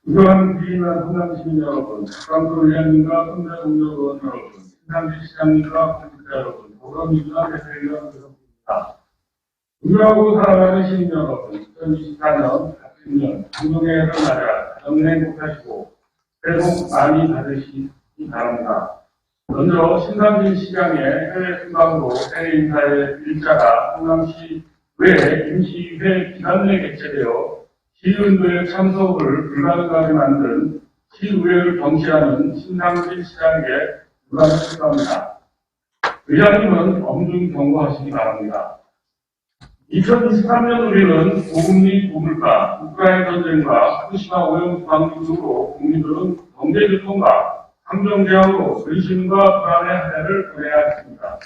그동안 귀인한 성남시민 여러분, 박광수 의원님과 선대공여의원 여러분, 신상진 시장님과 공직자 여러분, 보건민주당 대표위원 여러분입니다. 운명하고 살아가는 시민 여러분, 2024년 같은 중동해를 맞아 가정을 행복하시고 새해 복 많이 받으시기 바랍니다. 먼저 신상진 시장의 해외 순방으로 새해 인사의 일자가 성남시 외 임시회 기간 내 개최되어 시의원들의 참석을 불가능하게 만든 시의회를 경시하는 신상진 시장에게 유감을 표합니다. 의장님은 엄중 경고하시기 바랍니다. 2023년 우리는 고금리 고물가, 우크라이나 전쟁과 후쿠시마 오염수 방류 등으로 국민들은 경제교통과 환경재앙으로 근심과 불안의 한 해를 보내야 했습니다.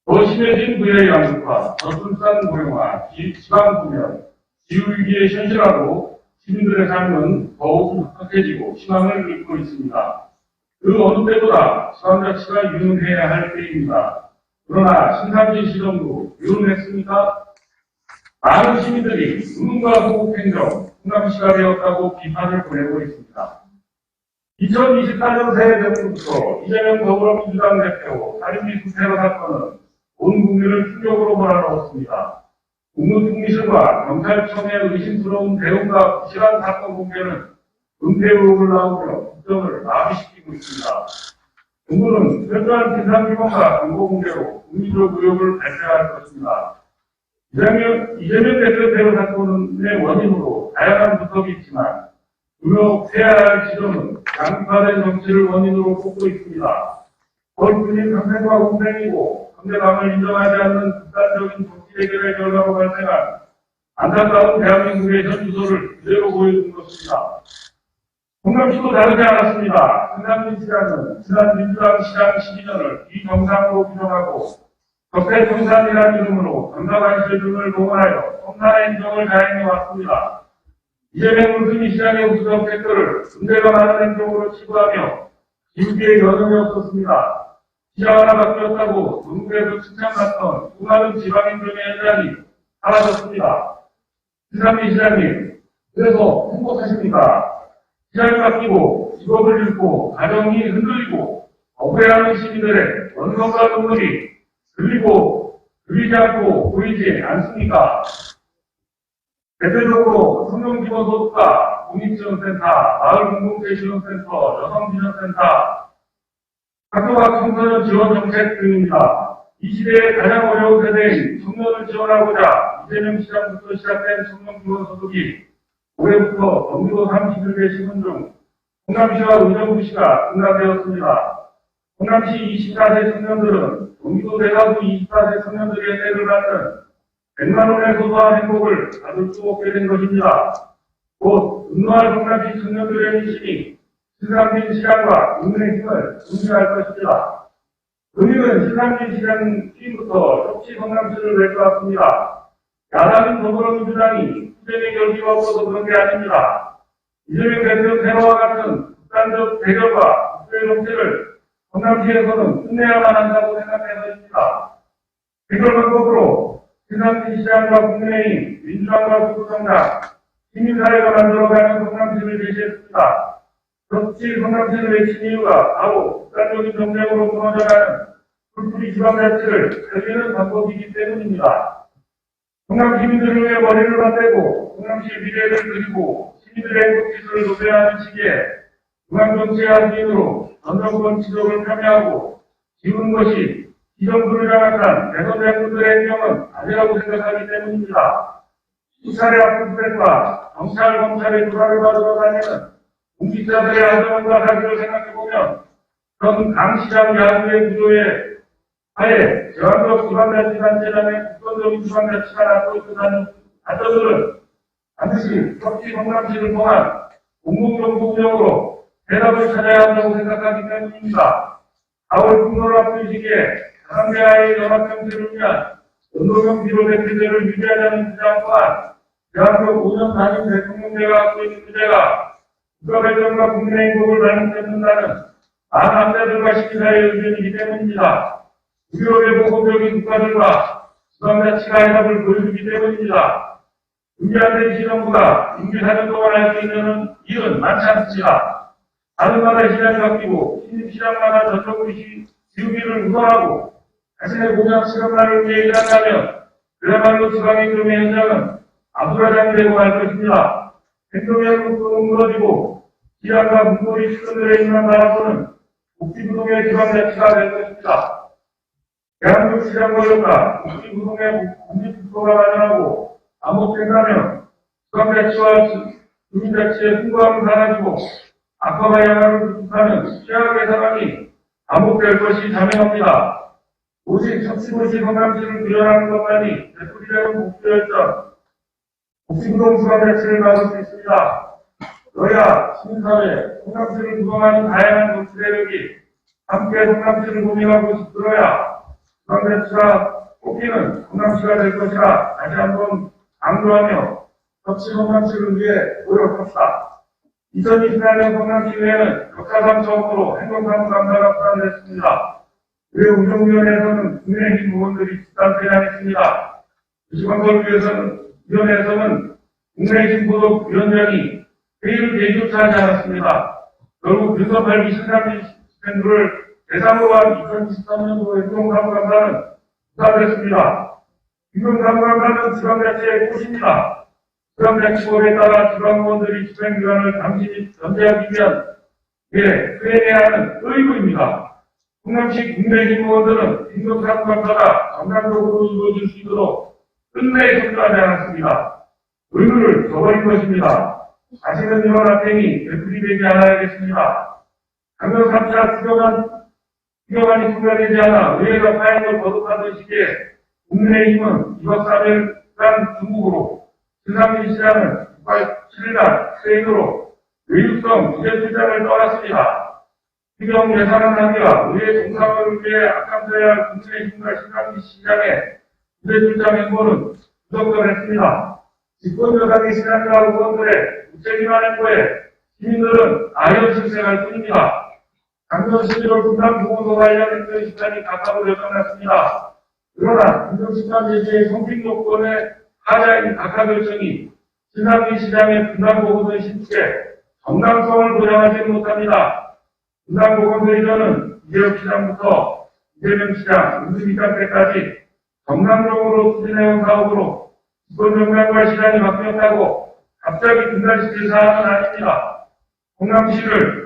더 심해진 부의 양극화, 저출산 고령화, 지방부면, 기후위기의 현실화로 시민들의 삶은 더욱 팍팍해지고 희망을 잃고 있습니다. 그 어느 때보다 지방자치가 유능해야 할 때입니다. 그러나 신상진 시정도 유능했습니까? 많은 시민들이 의문과 호국행정, 성남시가 되었다고 비판을 보내고 있습니다. 2024년 새해 전부터 이재명 더불어민주당 대표 살인미수 테러 사건은 온 국민을 충격으로 몰아넣었습니다. 국무총리실과 경찰청의 의심스러운 대응과 부실한 사건 공개는 은폐 의혹을 나오며 국정을 마비시키고 있습니다. 정부는 철저한 진상규명과 정보 공개로 국민적 의혹을 발표할 것입니다. 이재명 대표 테러 사건의 원인으로 다양한 분석이 있지만 의혹해야 할 지점은 양파된 정치를 원인으로 꼽고 있습니다. 벌뿐인 상생과 공생이고 상대방을 인정하지 않는 극단적인 정치 해결의 결과로 발생한 안타까운 대한민국의 현 주소를 그대로 보여준 것입니다. 성남시도 다르지 않았습니다. 성남시 시장은 지난 민주당 시장 12년을 비정상으로 규정하고 적폐청산이라는 이름으로 정당한 세금을 동원하여 험난한 행정을 자행해 왔습니다. 이재명 문승희 시장의 우수적 댓글을 은대가 많은 행정으로 치부하며 기후기에 여념이 없었습니다. 시장 하나 바뀌었다고 전국에서 칭찬받던 수많은 지방행정의 현장이 사라졌습니다. 신상민 시장님, 그래서 행복하십니까? 시장이 바뀌고 직업을 잃고 가정이 흔들리고 억울해하는 시민들의 원성과 눈물이 들리지 않고 보이지 않습니까? 대표적으로 청년기본소득과 공익지원센터, 마을공동체지원센터, 여성지원센터, 학교와 청소년 지원 정책 등입니다. 이 시대의 가장 어려운 세대인 청년을 지원하고자 이재명 시장부터 시작된 청년기본소득이 올해부터 경기도 31개 시군 중 성남시와 의정부시가 등장되었습니다. 성남시 24세 청년들은 경기도 대가구 24세 청년들의 혜택을 받는 100만 원의 소소한 행복을 받을 수 없게 된 것입니다. 곧 분노할 성남시 청년들의 민심이 신상진 시장과 국민의 힘을 분리할 것입니다. 금융은 신상진 시장 취임부터 협치 성남시를 외쳐왔습니다. 야당인 더불어민주당이 투쟁의 결기가 없어서 그런 게 아닙니다. 이재명 대표 테러와 같은 극단적 대결과 국회 정책을 성남시에서는 끝내야만 한다고 생각해서입니다. 해결 방법으로 신상진 시장과 국민의힘, 민주당과 구구정당, 시민사회가 만들어가는 성남시를 제시했습니다. 그렇지 성남시를 외친 이유가 바로 극단적인 정책으로 무너져가는 풀뿌리 지방자치를 살리는 방법이기 때문입니다. 성남 시민들을 위해 머리를 맞대고 성남시의 미래를 그리고 시민들의 행복지수를 높여야 하는 시기에 중앙정치의 한기인으로 전 정권 지적을 참여하고 지우는 것이 기정부를 장악한 대선 대표들의 행정은 아니라고 생각하기 때문입니다. 수차례 압수수색과 경찰, 검찰의 조사를 받으러 다니는 공직자들의 안전과 사기를 생각해보면 전 당시장 야구의 구조에 하에 제왕적 지방자치단체장의 국권적인 지방자치가 낳고 있다는 가정들은 반드시 협치 성남시를 통한 공공정부 운영으로 대답을 찾아야 한다고 생각하기 때문입니다. 4월 분노를 앞둔 시기에 가상대와의 연합정치를 위한 연동형 비례대표제를 유지하자는 주장 또한 대한민국 5년 단임 대통령제가 갖고 있는 문제가 국가발전과 국민의 행복을 발목잡는다는 많은 학자들과 시민사회의 의견이기 때문입니다. 유럽의 모범적인 국가들과 지방자치가 해답을 보여주기 때문입니다. 준비한 시정부가 임기 4년 동안 할 수 있는 일은 많지 않습니다. 다른마다 시장이 바뀌고 신입 시장마다 전통의 지우기를 우선하고 자신의 공약 실험만을 위해 일한다면 그야말로 지방의 금의 현장은 아수라장이 되고 말 것입니다. 행동의 속도는 무너지고 시장과 문고리 시선들의 힘만 따라서는 복지부동의 지방자치가 될 것입니다. 대한민국 시장 권력과 복지부동의 국립국토가 마련하고 암묵된다면 지방자치와 주민자치의 풍부함은 사라지고 악화와 양화를 구축하는 최악의 상황이 반복될 것이 자명합니다. 오직 섭씨도시 성남시를 구현하는 것만이 되풀이되는 복지열전, 복지부동 지방자치를 막을 수 있습니다. 여야, 시민사회, 성남시를 구성하는 다양한 정치 세력이 함께 성남시를 고민하고 이끌어야 지방자치가 뽑히는 성남시가 될 것이라 다시 한번 강조하며 섭씨 성남시를 위해 노력합시다. 2024년 성남시의회는 역사상 처음으로 행정사무감사가 수반됐습니다. 의회 운영위원회에서는 국민의힘 의원들이 집단 퇴장했습니다. 지방선거위원회에서는 국민의힘 소속위원장이 회의를 개의조차 하지 않았습니다. 결국 윤석열 신상민 집행부를 대상으로 한 2023년도 행정사무감사는 수반됐습니다. 행정사무감사는 지방자치의 꽃입니다. 지방자치법에 따라 지방의원들이 집행기관을 당시 견제하기 위한 수행해야 하는 의무입니다. 성남시 국민의힘 의원들은 행정사무감사가 정상적으로 이루어질 수 있도록 끝내 협조하지 않았습니다. 의무를 저버린 것입니다. 다시는 이런 악행이 되풀이되지 않아야겠습니다. 작년 3차 추경안이 통과되지 않아 의회가 파행을 거듭하던 시기에 국민의힘은 2박 3일간 중국으로 신상민 시장은 7일간 스페인으로 외유성 부재출장을 떠났습니다. 추경 예산안 낭비와 의회 정상을 위해 앞장서야 할 국민의힘과 신상민 시장의 부재출장 행보는 부적절했습니다. 집권 여당의 신상과 의원들의 무책임한 행보에 시민들은 아연 실색할 뿐입니다. 작년 11월 분당 보건소 관련 행정시간이 각각으로 끝났습니다. 그러나 행정시간 제재의 성립 요건에 하자인 각하 결정이 신상민 시장의 분당보건소의 신축에 정당성을 보장하지 못합니다. 분당보건소 이전은 이재용 시장부터 이재명 시장, 윤수미장 때까지 정상적으로 추진해온 사업으로 집권정당과 시장이 바뀌었다고 갑자기 중단시킬 사안은 아닙니다. 성남시를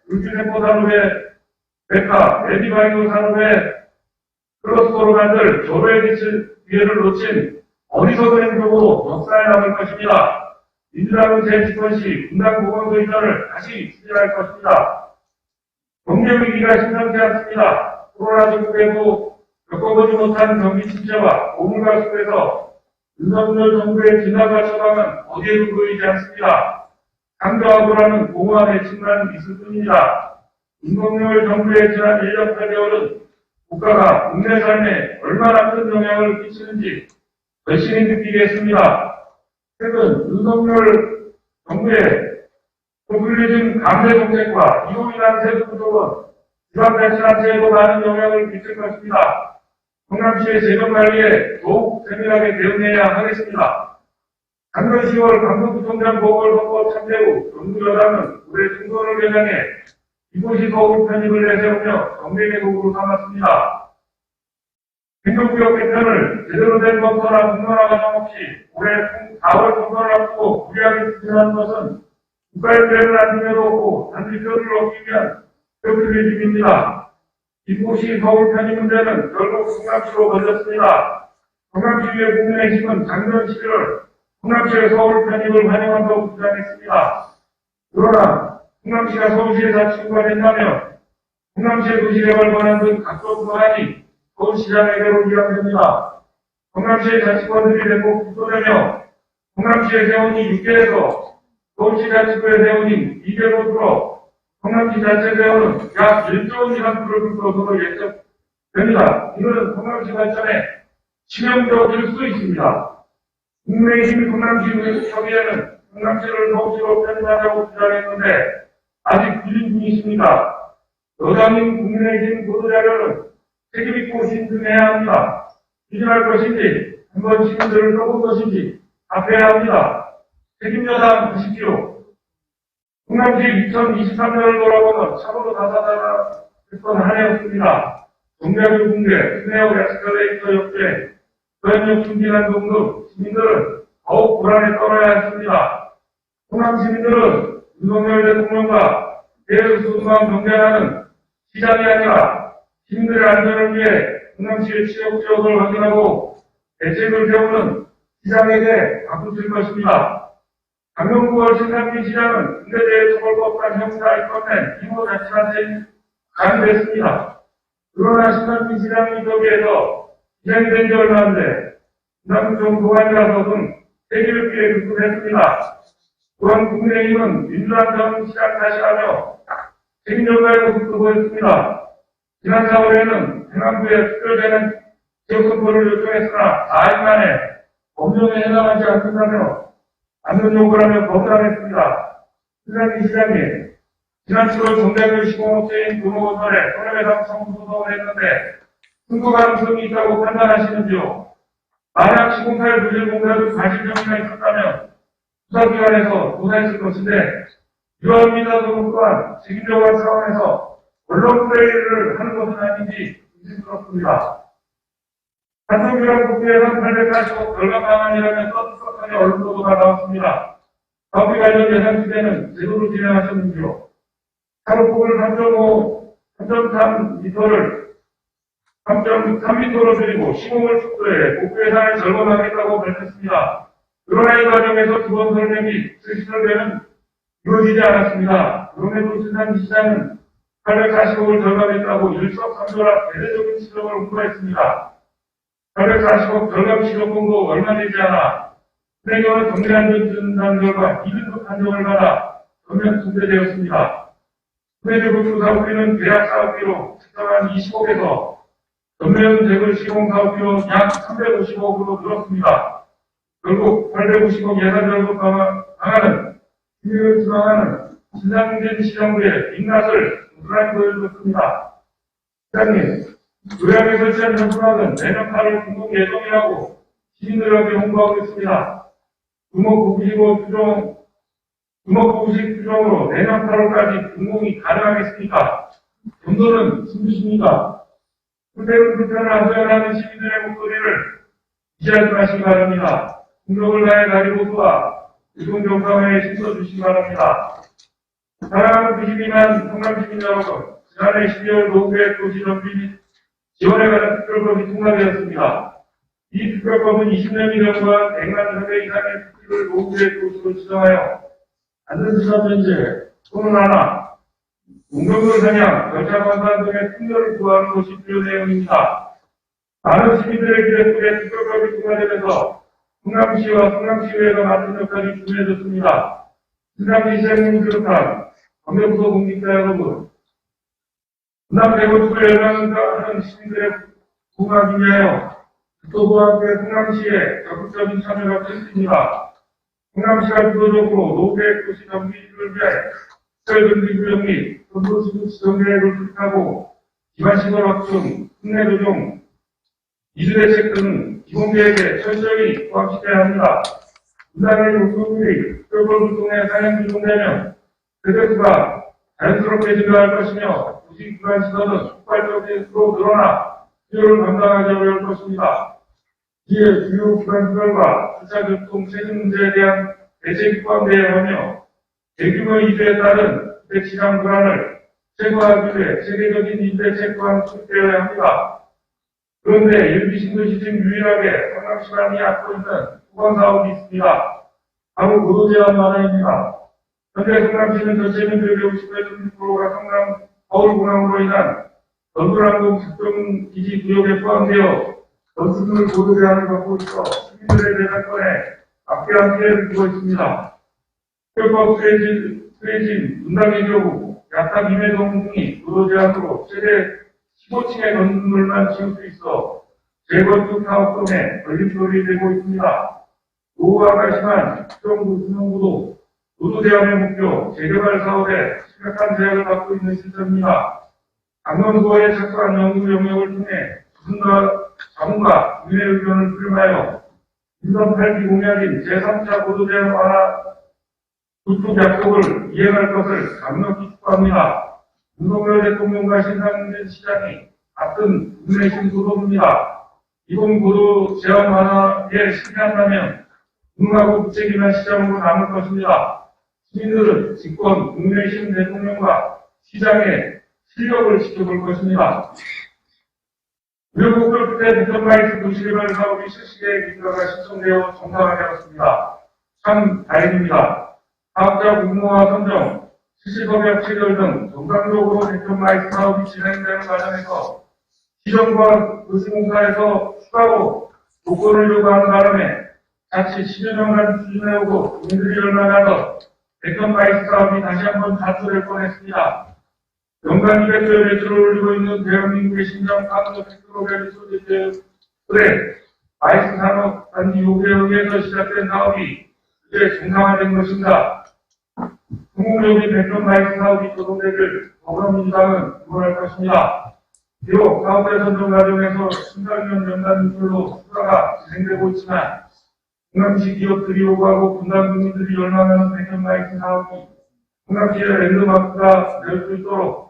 의규세포산업의 백화, 메디바이오 산업의 클러스터로 만들 조례에 미칠 기회를 놓친 어리석은 행동으로 역사에 남을 것입니다. 민주당은 제10번 시 분당보건소 이전을 다시 추진할 것입니다. 경제위기가 심상치 않습니다. 코로나19에도 겪어보지 못한 경기 침체와 고물가 속에서 윤석열 정부의 진화가 처방은 어디에도 보이지 않습니다. 상저하고라는 공허한 애칭만 있을 뿐입니다. 윤석열 정부의 지난 1년 8개월은 국가가 국내 삶에 얼마나 큰 영향을 끼치는지 절실히 느끼게 했습니다. 최근 윤석열 정부의 포퓰리즘 강제 정책과 이로 인한 세수 부족은 지방자치단체에도 많은 영향을 미칠 것입니다. 성남시의 재정관리에 더욱 세밀하게 대응해야 하겠습니다. 작년 10월 강서구청장 보궐선거 참패 후 정부 여당은 올해 총선을 겨냥해 이곳이 서울 편입을 내세우며 정쟁의 도구로 삼았습니다. 행정구역 개편을 제대로 된 검토나 분노나 과정 없이 올해 4월 총선을 앞두고 무리하게 추진하는 것은 국가의 배를 안 중에도 없고 단지 표를 얻기 위한 포퓰리즘입니다. 이곳이 서울 편입 문제는 결국 성남시로 걸렸습니다. 성남시의 국민의힘은 작년 11월 성남시의 서울 편입을 환영한다고 주장했습니다. 그러나 성남시가 서울시에 자치구가 된다면 성남시의 도시개발 권한 등 각종 권한이 서울시장에게로 이양됩니다. 성남시의 자치권들이 대폭 축소되며 성남시의 세원이 6개에서 서울시 자치구의 세원이 2개로 줄어 성남시 자체 세원은 약 1조 원 이상 줄어들 것으로 예측됩니다. 이는 성남시 발전에 치명적일 수 있습니다. 국민의힘 성남시 협의회는 성남시를 서울시로 편입하자고 주장했는데 아직 부진 중이십니다. 여당인 국민의힘 보도자료는 책임있고 신중해야 합니다. 추진할 것인지, 한번 시민들을 써본 것인지, 답해야 합니다. 책임 여당하십시오. 충남시 2023년을 돌아보면 참으로 다사다난했던 한 해였습니다. 정략의 붕괴, 스네어 에스컬레이터 역제, 서현역 충진한 등등 시민들은 더욱 불안에 떨어야 했습니다. 충남 시민들은 윤석열 대통령과 대수수만 경쟁하는 시장이 아니라 시민들의 안전을 위해 충남시의 취업 지역을 확인하고 대책을 세우는 시장에게 바꾸실 것입니다. 작년 9월 신상민 시장은 중대재해처벌법상 형사에 꺼낸 기초자치단체에 가입됐습니다. 그러나 신상민 시장 인터뷰에서 시장이 된 지 얼마 안 돼 충남청 도안이라서 등 세기를 피해 급급했습니다. 또한 국민의힘은 민주당 전 시장 탓이라며 책임 전가에도 급급했습니다. 지난 4월에는 행안부에 특별되는 지역 선포를 요청했으나 4일 만에 법령에 해당하지 않는다며 안전 요구라며 거부당했습니다. 신상민 시장이 지난 7월 정대결 시공업체인 금호건설에 손해배상 청구 소송을 했는데 승소 가능성이 있다고 판단하시는지요? 만약 시공사의 물질공사도 과실 혐의가 있었다면 수사기관에서 조사했을 것인데 이러한 민사소송 또한 책임적인 차원에서 언론 플레이를 하는 것은 아닌지 의심스럽습니다. 한성규랑 국회에서는 840억 결과 방안이라며 떳떳하게 언론 보도가 나왔습니다. 사업비 관련 예산 기대는 제대로 진행하셨는지요? 산업폭을 3.3m로 줄이고 시공을 축소해 목표 예산을 절감하겠다고 밝혔습니다. 그러나 이 과정에서 기본 설명이 실시설되는 이루어지지 않았습니다. 그럼에도 신상민 시장은 840억을 절감했다고 일석삼조라 대대적인 시정을 홍보했습니다. 840억 절감 시정금도 얼마 되지 않아 은행은 정리안전진단 결과 2등급 판정을 받아 전면 중대되었습니다. 은행제국 사업비는 계약 사업비로 책정한 20억에서 전면 재벌 시공 사업비로 약 350억으로 늘었습니다. 결국 850억 예산 절감 방안은 시민을 주장하는 신상민 시정부의 민낯을 고스란히 보여줬습니다. 시장님, 요양에 설치한 현수막은 내년 8월 공급 예정이라고 시민들에게 홍보하고 있습니다. 주먹구식 규정으로 내년 8월까지 공급이 가능하겠습니까? 정도는 힘드십니까? 불태운 불편을 하소연하는 시민들의 목소리를 이해하지 마시기 바랍니다. 공력을 다해 가리고수와 유동정상회에 힘써주시기 바랍니다. 사랑하는 92만 성남시민 여러분, 지난해 12월 노후계획 도시정비 및 지원에 관한 특별법이 통과되었습니다. 이 특별법은 20년이 경과한 100만 세대 이상의 특집을 노후계획 도시로 지정하여 안전시설 면제, 또는 하나, 공정물 사냥, 절차 관산 등의 특별을 구하는 것이 주요 내용입니다. 많은 시민들의 기대 속에 특별법이 통과되면서 성남시와 성남시의회가 맡은 역할이 중요해졌습니다. 신상민 시장님 비롯한 관계부서 공직자 여러분, 분남 대구축을 열망하는 시민들의 공감을 위하여 국토부와 함께 성남시에 적극적인 참여가 필수입니다. 성남시가 주도적으로 노후계획 도시 정비를 위해 시설정비구역 및 전도시구 지정계획을 수립하고 기반시설 확충, 특례 조정, 이주대책 등 기본계획에 철저히 포함시켜야 합니다. 분당의 요소들이 특별법을 통해 사용 조정되면 세대수가 자연스럽게 증가할 것이며 도시 기반시설은 폭발적으로 늘어나 수요를 감당하기 어려울 것입니다. 이에 주요 기반시설과 주차교통 체증 문제에 대한 대책이 포함되어야 하며 대규모 이주에 따른 주택시장 불안을 최소화하기 위해 세계적인 임대책 또한 수립되어야 합니다. 그런데 일부 신도시 중 유일하게 성남시간이 갖고 있는 수건사업이 있습니다. 바로 고도제한 만화입니다. 현재 성남시는 전체 면적의 50.6%가 성남 서울공항으로 인한 전술항공 작전기지 구역에 포함되어 전수를 고도제한을 받고 있어 시민들의 재산권에 막대한 피해를 주고 있습니다. 특별법 수혜진, 분당의 경우 약탑 임해동 등이 고도제한으로 최대 15층의 건물만 지을 수 있어 재건축 사업 등에 걸림돌이 되고 있습니다. 노후화가 심한 수정구, 수능구도 고도제한의 목표, 재개발 사업에 심각한 제약을 받고 있는 실정입니다. 작년 9월에 착수한 연구 영역을 통해 자문과 국민의 의견을 수렴하여 인선 8기 공약인 제3차 보도제한 완화 구축 약속을 이행할 것을 강력히 축구합니다. 윤석열 대통령과 신상민 시장이 같은 국내심 소속입니다. 이번 보도 제한 완화에 실패한다면 국가고 무책임한 시장으로 남을 것입니다. 시민들은 집권 국내심 대통령과 시장의 실력을 지켜볼 것입니다. 우여곡절 끝에 대전마이스 도시개발 사업이 실시계획 인가가 신청되어 정상화되었습니다. 참 다행입니다. 사업자 공모와 선정, 실시법약 체결 등 정상적으로 대전마이스 사업이 진행되는 과정에서 시정과 도시공사에서 추가로 조건을 요구하는 바람에 자칫 10여 년간 추진해오고 국민들이 열망하던 대전마이스 사업이 다시 한번 좌초될 뻔했습니다. 연간 200조의 매출을 올리고 있는 대한민국의 신장 산업 텍스로벨 소재들의 마이스 산업 단지 요구에 의해서 시작된 사업이 이제 정상화된 것입니다. 성공적인 대전 마이스 사업이 조성되길 더불어민주당은 응원할 것입니다. 비록 사업의 선정 과정에서 신장년 연간 누설로 수사가 진행되고 있지만 성남시 기업들이 요구하고 분당 국민들이 열망하는 대전 마이스 사업이 성남시의 랜드마크가 될 수 있도록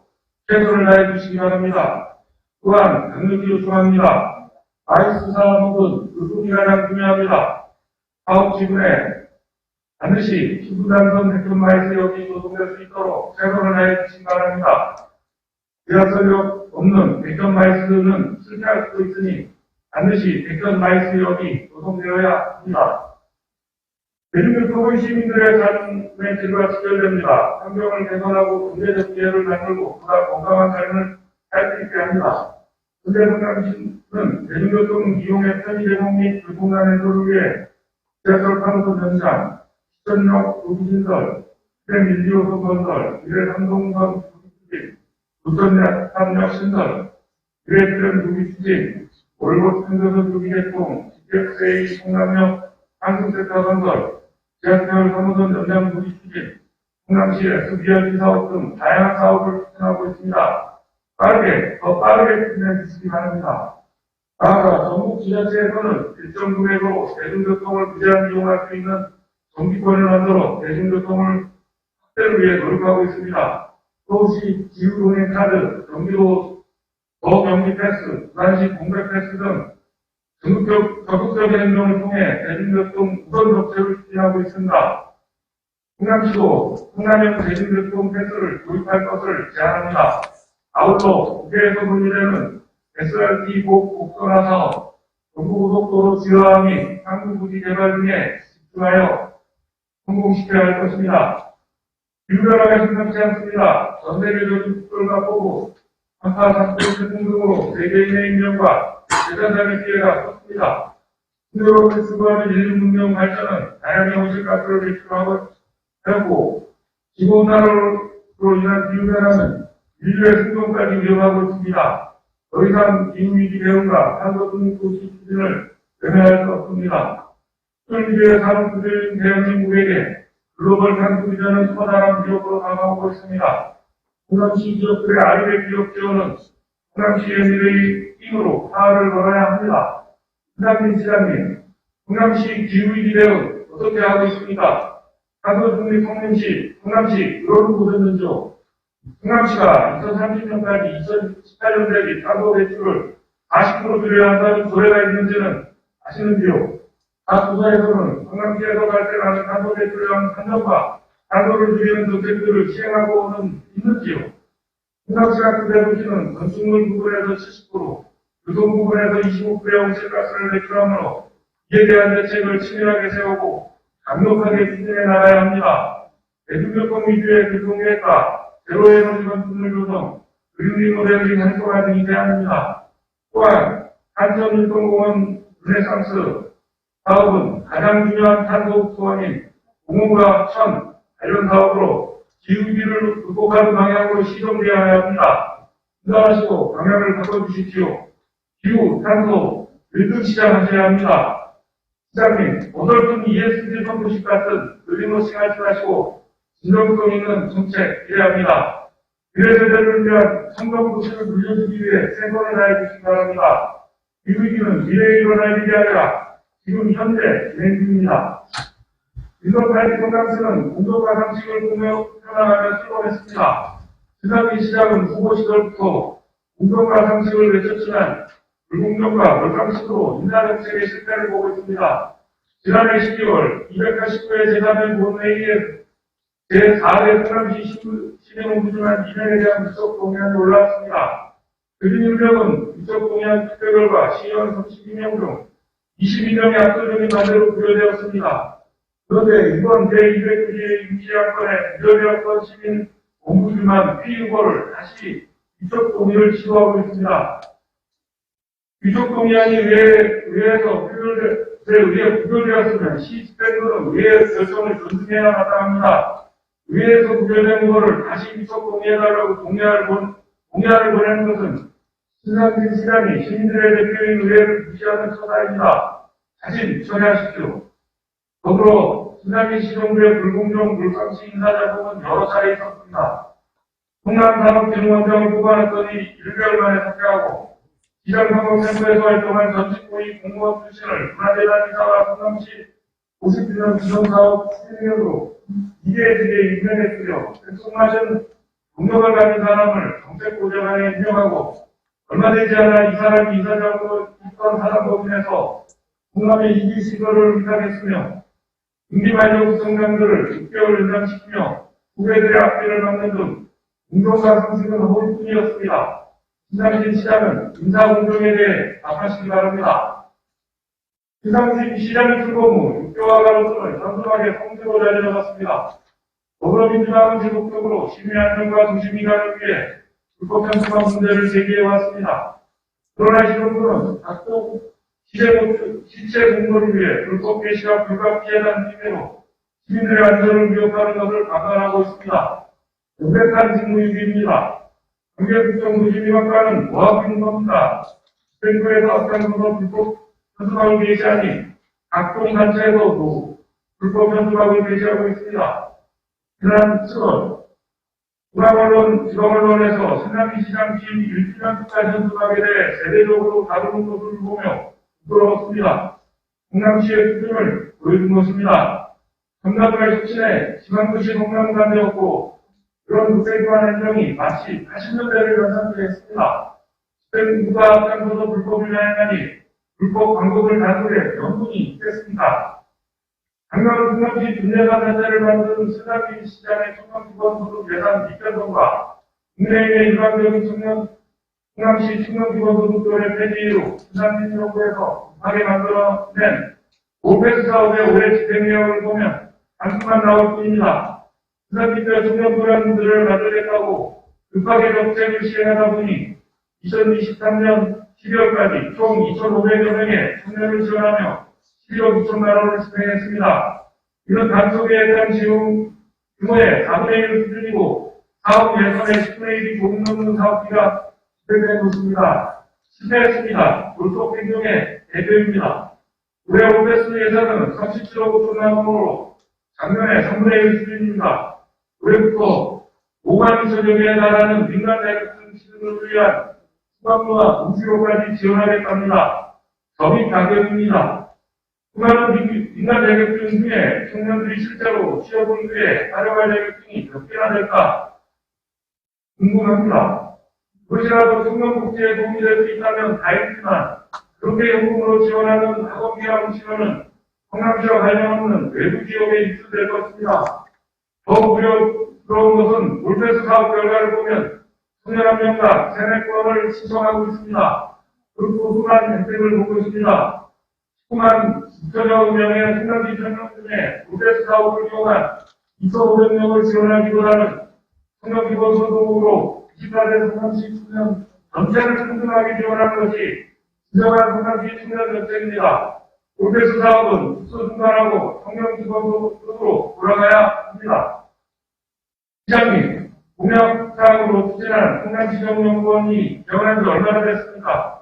최선을 다해 주시기 바랍니다. 또한 강력히 요청합니다. 마이스 사업은 의존이 가장 중요합니다. 사업 지분에 반드시 신부단선 대전 마이스역이 조성될 수 있도록 최선을 다해 주시기 바랍니다. 지하철역 없는 대전 마이스는 실패할 수도 있으니 반드시 대전 마이스역이 조성되어야 합니다. 대중교통은 시민들의 삶의 질과 직결됩니다. 환경을 개선하고 경제적 기회를 만들고 보다 건강한 삶을 살 수 있게 합니다. 현재 성남시는 대중교통 이용의 편의 제공 및 교통난 해소를 위해 지하철 8호선 연장, 시전역 도시신설, 트램 1, 2호선 건설, 미래 3동선 도시 추진, 도전역 신설, 미래 트램 도시 추진, 월곶 상교선 도시 개통, GTX-A 성남역 환승센터 건설, 지하철 3호선 연장 도시 추진, 성남시 SBRT 사업 등 다양한 사업을 추진하고 있습니다. 더 빠르게 추진해 주시기 바랍니다. 나아가 전국 지자체에서는 일정 금액으로 대중교통을 무제한 이용할 수 있는 정기권을 만들어 대중교통을 확대를 위해 노력하고 있습니다. 서울시 기후동행카드, 경기도 더경기 패스, 부산시 공백 패스 등 적극적인 행동을 통해 대중교통 우선 정책을 추진하고 있습니다. 성남시도 성남형 대중교통 패스를 도입할 것을 제안합니다. 아울러 국회에서 논의되는 SRT 곡선화 사업, 경부고속도로 지하화 및 상부부지 개발 등에 집중하여 성공시켜야 할 것입니다. 기후변화가 심상치 않습니다. 전 세계적인 국가가 보고 한파, 산불, 태풍 등으로 세계인의 인명과 재산상의 피해가 컸습니다. 신도로를 추구하는 인류 문명 발전은 다양한 온실가스를 배출하고 하였고, 지구온난화로 인한 기후변화는 인류의 생존까지 위협하고 있습니다. 더 이상 기후위기 대응과 탄소 등 도시 추진을 외면할 수 없습니다. 수출미래의 산업구조인 대한민국에게 글로벌 탄소 비전은 커다란 위협으로 다가오고 있습니다. 성남시 기업들의 아이백 기업 지원은 성남시의 미래의 힘으로 사활을 걸어야 합니다. 신상민 시장님, 성남시 기후위기 대응 어떻게 하고 있습니까? 탄소 중립 성남시 그런 곳이었는지요? 성남시가 2030년까지 2018년 대비 탄소 배출을 40% 줄여야 한다는 조례가 있는지는 아시는지요? 각 부서에서는 성남시에서 발생하는 탄소 배출량 산정과 탄소를 줄이는 정책들을 시행하고는 있는지요? 성남시 같은 대도시는 건축물 부분에서 70%, 교통 부분에서 25%의 온실가스를 배출하므로 이에 대한 대책을 치밀하게 세우고 강력하게 추진해 나가야 합니다. 대중교통 위주의 교통계획과 제로에너지 건축물 조성, 그린 리모델링 활성화 등이 제한입니다. 또한 한전일동공원 르네상스 사업은 가장 중요한 탄소 소원인 공원과 천 관련 사업으로 기후위기를 극복하는 방향으로 시정되어야 합니다. 인정하시고 방향을 바꿔주십시오. 기후, 탄소, 일등시장 하셔야 합니다. 시장님, 어설픈 ESG 선포식 같은 느림없이 하지 마시고 진정성 있는 정책 기대합니다. 미래 세대를 위한 성공 도시를 물려주기 위해 최선을 다해 주시기 바랍니다. 기후위기는 미래에 일어날 일이 아니라 지금 현재 진행 중입니다. 민노파티 성남시는 공정과 상식을 표명하며 출범했습니다. 지난해 시작은 후보 시절부터 공정과 상식을 외쳤지만 불공정과 몰상식으로 인사정책의 실패를 보고 있습니다. 지난해 12월 289회 제3회 본회의에 제4회 성남시 시민홍보주만 2명에 대한 위촉 동의안이 올라왔습니다. 그중 1명은 위촉 동의안 투표 결과 시의원 32명 중 22명이 압도적인 반대로 부여되었습니다. 그런데 이번 제290회 임시안건에 부여되었던 시민 옹부주만 피의고를 다시 위촉 동의를 시도하고 있습니다. 위촉 동의안이 의회에서 부결되었으면 시 집행부는 의회의 결정을 존중해야 마땅합니다. 의회에서 부결된 것을 다시 위촉 동의해달라고 동의안을 보내는 것은 신상진 시장이 시민들의 대표인 의회를 무시하는 처사입니다. 자신 처리하십시오. 더불어 신상진 시정부의 불공정 물상식 인사작업은 여러 차례 있었습니다. 성남산업진흥원장을 뽑아놨더니 1개월 만에 사퇴하고 시장선거센터에서 활동한 전직고위 공무원 출신을 문화재단 이사와 성남시 50주년 기념사업 추진위원으로 이계직에 임명했으며 속맞은 동력을 가진 사람을 정책고정안에 임명하고 얼마 되지 않아 이 사람이 이사장으로 있던 사단법인에서 성남의 이기 시설을 위탁했으며 임기만료 구성장들을 6개월 연장시키며 후배들의 앞뒤를 막는 등 공정과 상식은 허위뿐이었습니다. 신상진 시장은 인사공정에 대해 답하시기 바랍니다. 신상진 시장이 출범 후 6개월 가로수는 단순하게 성적으로 내려갔습니다. 더불어민주당은 지속적으로 시민 안전과 도시 미관을 위해 불법 편성한 문제를 제기해왔습니다. 그러나 시정부는 각종 시체 공모를 위해 불법 개시와 불가 피해단 핑계로 시민들의 안전을 위협하는 것을 강간하고 있습니다. 명백한 직무유기입니다. 경계국정도시미관과는 뭐하고 있는 겁니까? 집행부에서 앞장서서 불법 현수막을 게시하니 각종 단체에서도 불법 현수막을 게시하고 있습니다. 지난 7월 지방언론에서 신남시 시장 취임 1주년 축하 현수막에 대해 세대적으로 다루는 것을 보며 부끄러웠습니다. 성남시의 수준을 보여준 것입니다. 성남을 혁신해 지방도시 성남가 되었고 그런 무색한 행정이 마치 80년대를 연상케 했습니다. 집행부가 앞장서서 불법을 위하였나니 불법 광고를 단속해 명분이 있겠습니다. 작년 성남시 분야사단체를 만든 신남시 시장의 청년기본소득 예산 미편성과 국내외 일반적인 성남시 청년기본소득조례 폐지 이후 신남시 정부에서 급하게 만들어낸 오페스 사업의 올해 집행내역을 보면 단순만 나올 뿐입니다. 신남시대 청년불안들을 만들겠다고 급하게 정책을 시행하다 보니 2023년 12월까지 총 2,500여 명의 청년을 지원하며 12억 2천만 원을 집행했습니다. 이런 단속에 대한 지원 규모의 4분의 1 수준이고 사업 예산의 10분의 1이 조금 넘는 사업비가 집행된 것입니다. 실패했습니다. 불법 행정의 대표입니다. 올해 오페스 예산은 37억 5천만 원으로 작년에 3분의 1 수준입니다. 올해부터 5만 2천여 개에 달하는 민간 자격증 시즌을 위한 수강료와 우수료까지 지원하겠답니다. 점입 가격입니다. 수많은 민간 자격증 중에 청년들이 실제로 취업을 위해 활용할 자격증이 몇 개나 될까 궁금합니다. 그것이라도 청년 복지에 도움이 될 수 있다면 다행이지만 그렇게 연금으로 지원하는 학원비와 무시료는 성남시와 관련 없는 외부 지역에 입수될 것입니다. 더 우려스러운 것은 올페스 사업 결과를 보면 청년 한 명당 세뇌권을 신청하고 있습니다. 그리고 소소한 혜택을 보고 있습니다. 19만 6천여 명의 성남시 청년 중에 올페스 사업을 이용한 2,500명을 지원하기보다는 청년기본소득으로 24대 성남시 청년 전체를 튼튼하게 지원하는 것이 진정한 성남시 청년 정책입니다. 올페스 사업은 국소 중단하고 청년기본소득으로 돌아가야 합니다. 시장님, 공약사항으로 추진한 성남시정연구원이 개원한 지 얼마나 됐습니까?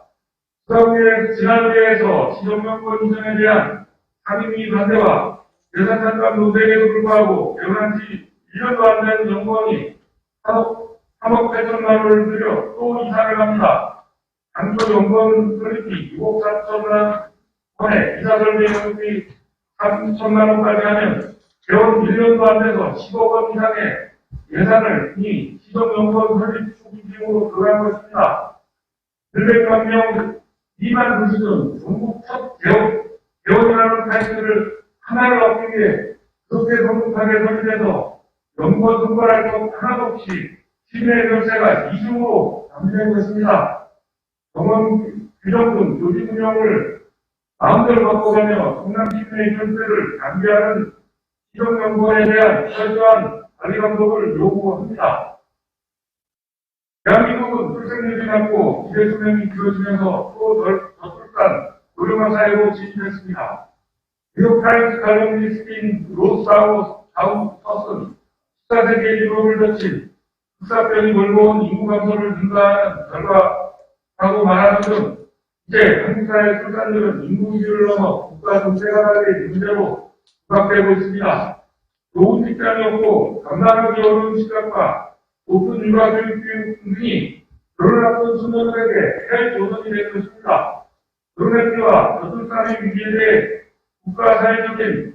지난주에서 시정연구원 이전에 대한 상임위 반대와 예산 찬반 노색에도 불구하고 개원한 지 1년도 안 된 연구원이 3억 8천만 원을 들여 또 이사를 합니다. 당초 연구원 설립비 6억 4천만 전에 이사설비 연금이 3천만 원까지 하면 개원 1년도 안 돼서 10억 원 이상의 예산을 이 지정연구원 설립 초기비용으로 들어간 것입니다. 100만 명 미만 도시는 전국 첫 개원이라는 타이틀을 하나를 얻기 위해 그렇게 성급하게 설립해서 연구원 선발할 것 하나도 없이 시민의 결세가 이중으로 잠재된 것입니다. 병원 규정 등 조직 운영을 마음대로 바꿔가며 성남 시민의 결세를 장기하는 지정연구원에 대한 철저한 관리 감독을 요구합니다. 대한민국은 출생률이 낮고 기대 수명이 길어지면서 또 저출산 노령화 사회로 진입했습니다. 뉴욕타임스 칼럼니스트인 로스타우스는 14세기의 유럽을 거친 흑사병이 몰고 온 인구 감소를 증가하는 결과라고 말하는 등 이제 한국 사회 출산율은 인구위기를 넘어 국가 정세가 달린 문제로 부각되고 있습니다. 좋은 직장이 없고 감당하기 어려운 시각과 높은 육아교육 등이 결혼 앞둔 수녀들에게 해외 조선이 된 것입니다. 결혼했기와 저출산의 위기에 대해 국가사회적인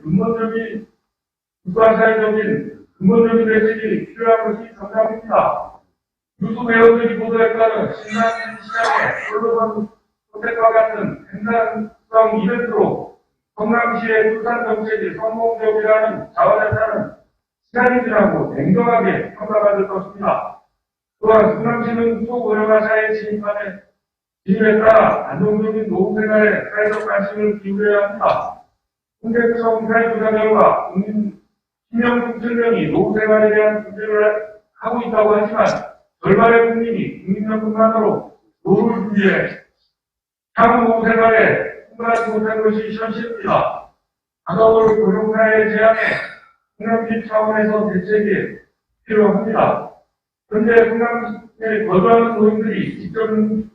근본적인 대책이 필요한 것이 정답입니다. 유수 배우들이 보도에 따른 신난 시장의 솔로몬 호텔과 같은 생산성 이벤트로 성남시의 출산 정책이 성공적이라는 자화자찬은 시간이 지나고 냉정하게 평가받을 것입니다. 또한 성남시는 소고령화 사회에 진입에 따라 안정적인 노후생활에 사회적 관심을 기울여야 합니다. 통계청 사회조사 결과 국민 10명 중 7명이 노후생활에 대한 준비를 하고 있다고 하지만 절반의 국민이 국민연금만으로 노후를 준비해 향후 노후생활에 충분하지 못한 것이 현실입니다. 다가올 고령사회 재앙에 성남시 차원에서 대책이 필요합니다. 현재 성남시에 거주하는 노인들이 직접 느끼는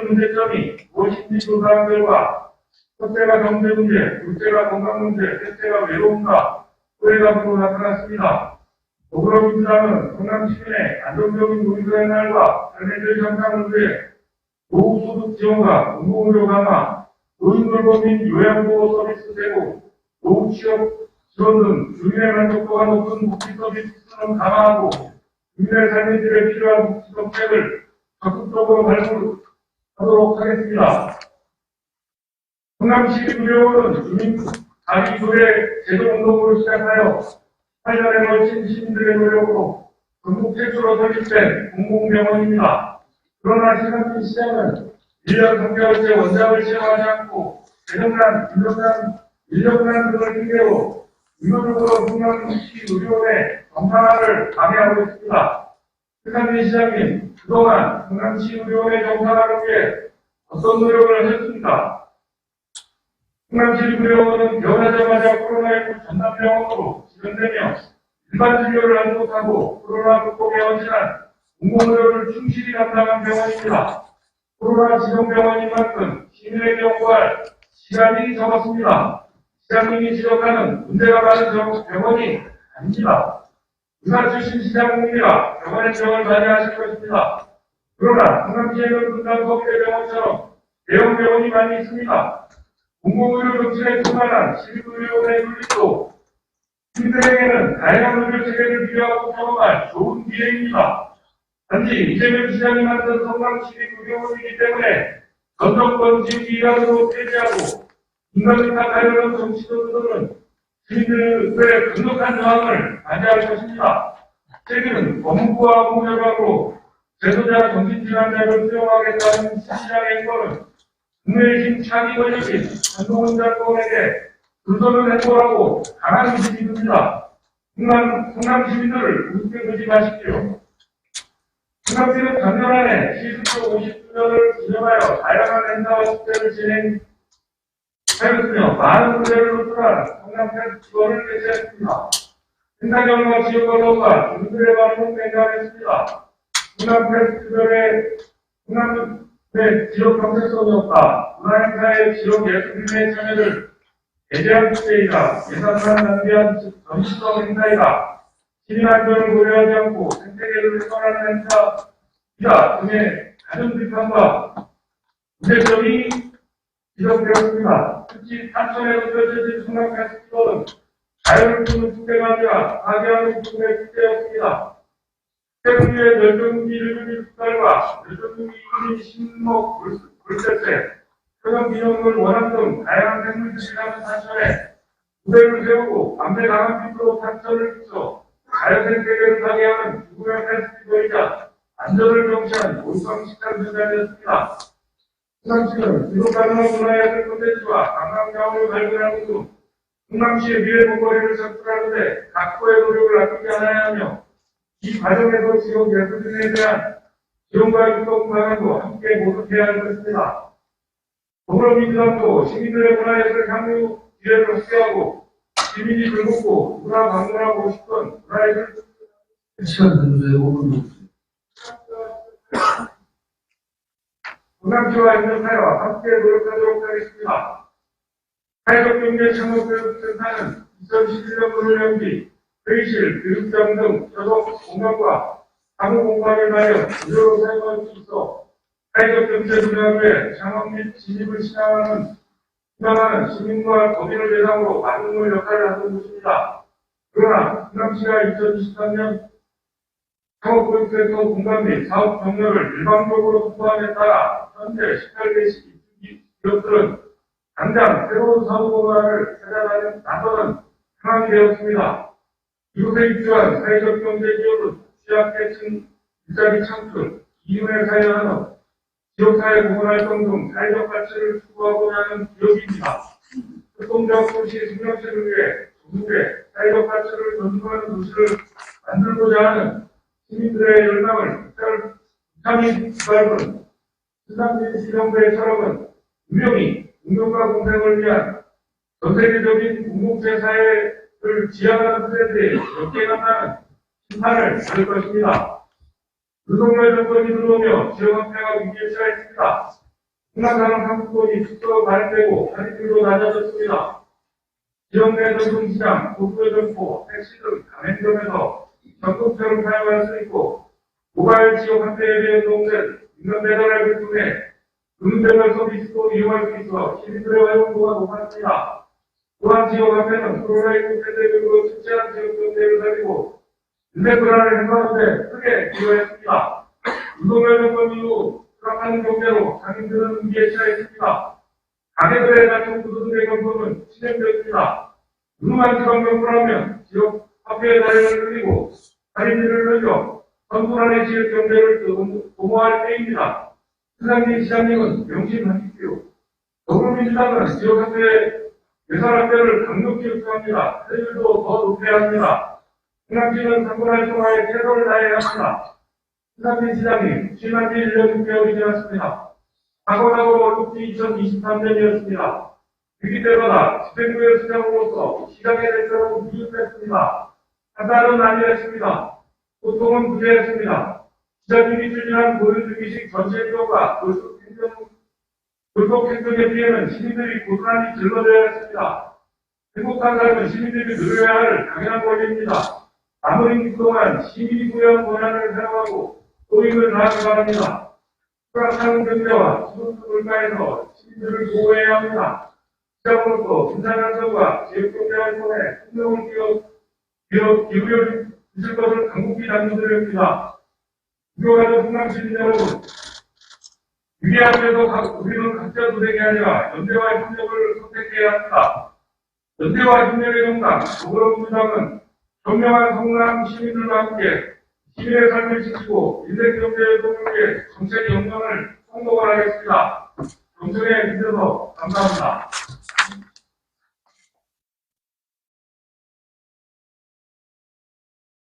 문제점이 무엇인지 조사한 결과 첫째가 경제 문제, 둘째가 건강 문제, 셋째가 외로움과 소외감으로 나타났습니다. 더불어민주당은 성남 시민의 안정적인 노인생활과 삶의 질 향상을 위해 노후소득 지원과 공공의료 강화, 노인돌봄인 요양보호 서비스 제공, 노후 취업 지원 등 주민의 만족도가 높은 복지 서비스는 강화하고 주민의 삶의 질에 필요한 복지 정책을 적극적으로 발굴하도록 하겠습니다. 성남시 의료원은 주민 자기조례 제도운동으로 시작하여 8년에 걸친 시민들의 노력으로 전국 최초로 설립된 공공병원입니다. 그러나 성남시 시장은 1년 3개월째 원장을 채용하지 않고 재정난, 인력난 등을 핑계로 의도적으로 성남시 의료원의 정상화를 방해하고 있습니다. 성남시 시장님, 그동안 성남시 의료원의 정상화를 위해 어떤 노력을 하셨습니까? 성남시 의료원은 개원하자마자 코로나19 전담병원으로 지정되며 일반 진료를 하지 못하고 코로나 극복에 헌신한 공공의료를 충실히 담당한 병원입니다. 코로나 지정병원인 만큼 시민에게 연구할 시간이 적었습니다. 시장님이 지적하는 문제가 많은 병원이 아닙니다. 의사 출신 시장님이라 병원의 병을 관여하실 것입니다. 그러나 성남시에는 분당서울대병원처럼 대형 병원이 많이 있습니다. 공공의료 정책에 충만한 시립의료원의 분립도 시민들에게는 다양한 의료 체계를 비교하고 경험할 좋은 기회입니다. 단지 이재명 시장이 만든 성남시립의료원이기 때문에 전 정권 지우기 이란으로 폐지하고 인간을 탓하려는 정치도들은 시민들의 강력한 저항을 맞이할 것입니다. 최근 법무부와 공무원으로 제도자 정신질환자를 수용하겠다는 시장의 행보는 국내의힘 차기 권력인 한동훈 장관에게 불선을 행보하고 강한 의심이 듭니다. 성남 시민들을 우습게 보지 마십시오. 성남시는 작년 안에 시승초 50주년을 기념하여 다양한 행사와 축제를 진행하였으며 많은 문제를 노출한 성남팬 지원을 개최했습니다. 행사 결과 지역 언론과 주민들의 반응은 맹감했습니다. 성남 페스티벌에 성남의 지역 정체성이 없다. 문화행사의 지역 예술인의 참여를 배제한 축제이다. 예산만 낭비한 전시성 행사이다. 시민 안전을 고려하지 않고 생태계를 훼손하는 행사이다 등의 가정 비판과 문제점이 지적되었습니다. 특히 탄천에서 펼쳐진 성남 페스티벌은 자연을 주는 축제가 아니라 파괴하는 국내 축제였습니다. 태국의 멸종위 일급이 숙달과 멸종위 이민 신목 물새새, 표정기념물 원앙 등 다양한 생물들이 사는 탄천에 무대를 세우고 밤새 강한 빛으로 탄천을 비춰 자연생태계를 파괴하는 죽음의 페스티벌이자 안전을 경시한 몰빵식한 현장이었습니다. 성남시는 지속 가능한 문화예술 콘텐츠와 관광자원을 발굴하는 등 성남시의 미래 목걸이를 선출하는데 각고의 노력을 아끼지 않아야 하며 이 과정에서 지역 예술인에 대한 지원과 유통 방안도 함께 모색해야 할 것입니다. 더불어민주당도 시민들의 문화예술 향유 기회를 확대하고 시민이 즐겁고 문화 방문하고 싶은 문화예술 시간 되는데 5분 성남시와 협력하여 함께 노력하도록 하겠습니다. 사회적경제 창업교육센터는 2011년도를 연기 회의실, 교육장 등 저속 공간과 사무 공간을 마련, 무료로 사용할 수 있어 사회적 경제 분야에 창업 및 진입을 희망하는 시민과 도민을 대상으로 만능의 역할을 하는 곳입니다. 그러나 성남시가 2023년 창업교육센터 공간 및 사업 경력을 일방적으로 확보함에 따라 현재 18개 기업들은 당장 새로운 사업 공간을 찾아가는 나서는 상황이 되었습니다. 이곳에 입주한 사회적 경제 기업은 취약계층 일자리 창출, 이윤에 사용하는 지역사회 보건활동 등 사회적 가치를 추구하고자 하는 기업입니다. 특공적 도시 성장시를 위해 전국에 사회적 가치를 존중하는 도시를 만들고자 하는 시민들의 열망을 부참히 밟은 신상진 시정부의 철학은 분명히 공존과 공생을 위한 전세계적인 공동체 사회를 지향하는 트렌드에 역행한다는 심판을 받을 것입니다. 윤석열 정권이 들어오며 지역화폐가 위기에 처했습니다. 흥남산업 상품권이 축소가 발행되고 할인율도 낮아졌습니다. 지역 내 전통시장, 도쿄 점포, 택시 등 가맹점에서 전통차를 사용할 수 있고 모바일 지역화폐에 대해 동된 인간 배달앱을 통해 금융배달 서비스도 이용할 수 있어 시민들의 활용도가 높았습니다. 또한 지역화폐는 코로나19 팬데믹으로 침체한 지역 경제를 살리고 인내 불안을 해소하는 데 크게 기여했습니다. 윤석열 정권 이후 추락하는 경제로 상인들은 위기에 처했습니다. 가게들의 낮춘 구조들의 경험은 진행되었습니다. 누누만 지방정부라면 지역 화폐의 다리를 늘리고 할인율을 늘려 선순환의 지역 경제를 도모할 때입니다. 신상진 시장님은 명심하십시오. 더불어민주당은 지역 화폐의 예산 확대를 강력히 요청합니다. 세율도 더 높여야 합니다. 성남시는 상권할 통화에 최선을 다해야 합니다. 신상진 시장님, 취임한 지 1년 6개월이 지났습니다. 사고나고 얼룩지 2023년이었습니다. 위기 때마다 집행부의 수장으로서 시장의 대처로 미흡했습니다. 한달은 아니했습니다. 고통은 부재했습니다. 시장님이 추진한 고유주기식 전체인도가 불법 행정의 피해는 시민들이 고스란히 짊어져야 했습니다. 행복한 삶은 시민들이 누려야 할 당연한 권리입니다. 남은 그동안 시민이 부여한 권한을 사용하고 소임을 다하기 바랍니다. 추락하는 경제와 수도수 물가에서 시민들을 보호해야 합니다. 시장으로서 분산안정과 지역경제 활동에 신경을 기울여 주실 것을 간곡히 당부드립니다. 유교가족 성남시민 여러분, 위기 앞에서 우리는 각자 도생이 아니라 연대와 협력을 선택해야 합니다. 연대와 협력의 정당, 더불어민주당은 현명한 성남 시민들과 함께 시민의 삶을 지키고 인생 경제의 도움을 위해 정책 역량을 성공을 하겠습니다. 정청에 믿어서 감사합니다.